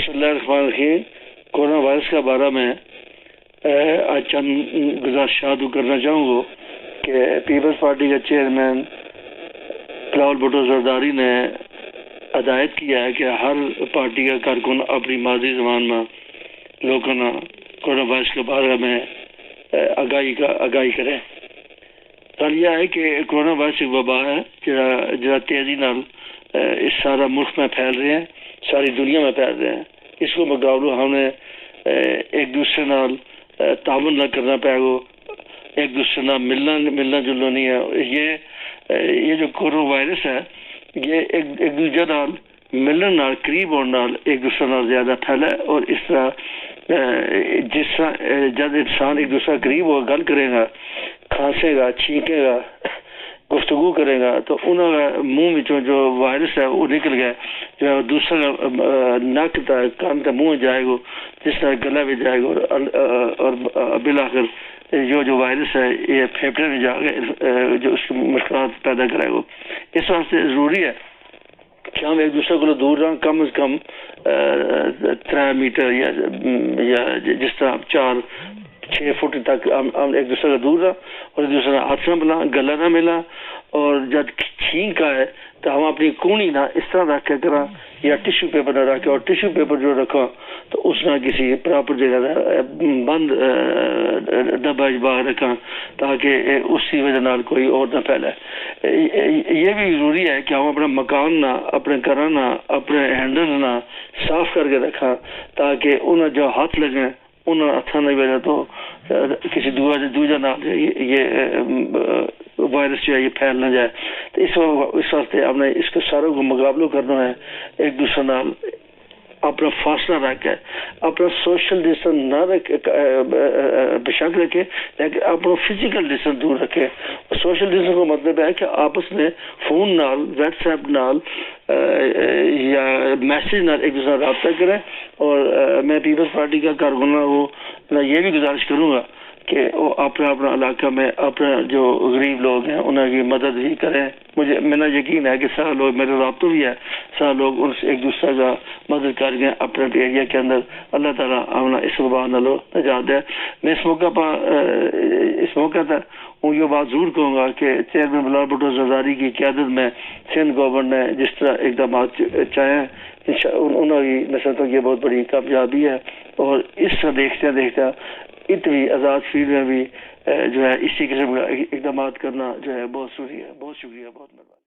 बिस्मिल्लाहिर्रहमानिर्रहीम। Corona virus के बारे में आज चंद गुजारिशात करना चाहूँगा कि पीपल्स पार्टी के चेयरमैन बिलावल भुट्टो जरदारी ने हदायत किया है कि हर पार्टी का कारकुन अपनी मादी ज़बान में लोगों ने कोरोना वायरस के बारे में आगाही करें। गल यह है कि कोरोना वायरस एक वबा है जरा तेज़ी नाल इस सारा मुल्क में फैल रहे हैं, सारी दुनिया में फैल रहे हैं। इसको मुकाबले हमने एक दूसरे नाल तावन न करना पाएगा, एक दूसरे नाल मिलना जुलना नहीं है। ये जो कोरोना वायरस है ये एक दूसरे नाल मिलने नाल करीब होने नाल एक दूसरे नाल ज़्यादा फैला है। और इस तरह जिस तरह जब इंसान एक दूसरा करीब हो गल करेगा, खांसेगा, छींकेगा, गुफ्तगू करेगा तो उन्होंने मुंह में जो वायरस है वो निकल गया, जो दूसरा नक तक कान तक मुंह जाएगा, जिस तरह गला भी जाएगा और बिलाखिर जो वायरस है ये फेफड़े में जाकर जो उसकी मुश्किलात पैदा कराएगा। इस वास्ते ज़रूरी है कि हम एक दूसरे को दूर रहें, कम से कम 3 मीटर या जिस तरह 4-6 फुट तक हम एक दूसरे का दूर रहा और एक दूसरे का हाथ ना मिला, गला ना मिला। और जब छींक आए तो हम अपनी कूनी ना इस तरह रख करा या टिश्यू पेपर ना रखे, और टिश्यू पेपर जो रखा तो उसमें किसी प्रॉपर जगह बंद डब्बा बाहर रखा ताकि उसकी वजह नाल कोई और ना फैले। ये भी ज़रूरी है कि हम अपना मकान ना, अपने घर ना, अपने हैंडल ना साफ करके रखा ताकि उन्हें जो हाथ लगे उन्हें अच्छा नहीं बजा तो किसी दूसरा ना ये वायरस जो है ये फैल ना जाए। तो इस वास्ते हमने इसके सारों को मुकाबला करना है, एक दूसरे नाल अपना फासला रखे, अपना सोशल डिस्टेंस ना रखे, बेशक रखे, लेकिन अपना फिजिकल डिस्टेंस दूर रखे। सोशल डिस्टेंस का मतलब है कि आपस में फोन नाल, व्हाट्सएप नाल या मैसेज नाल एक दूसरा रब्ता करें। और मैं पीपल्स पार्टी का कारकुन हूँ, मैं ये भी गुजारिश करूँगा कि वो अपना इलाका में अपने जो गरीब लोग हैं उनकी मदद भी करें। मेरा यकीन है कि सारे लोग मेरे राब्ते भी है, सारे लोग उनसे एक दूसरे का मदद करके अपने एरिया के अंदर अल्लाह ताला हमने इस वबा नालों निजात दे। मैं इस मौका पर ये बात जरूर कहूँगा कि चेयरमैन बिलावल भुट्टो जरदारी की क़यादत में सिंध गवर्नमेंट ने जिस तरह इक़दाम चाहे उन्होंने नस्ल तक ये बहुत बड़ी कामयाबी है। और इस तरह देखते इतनी आज़ाद फील्ड में भी जो है इसी किस्म का इक़दाम करना जो है बहुत शुक्रिया बहुत।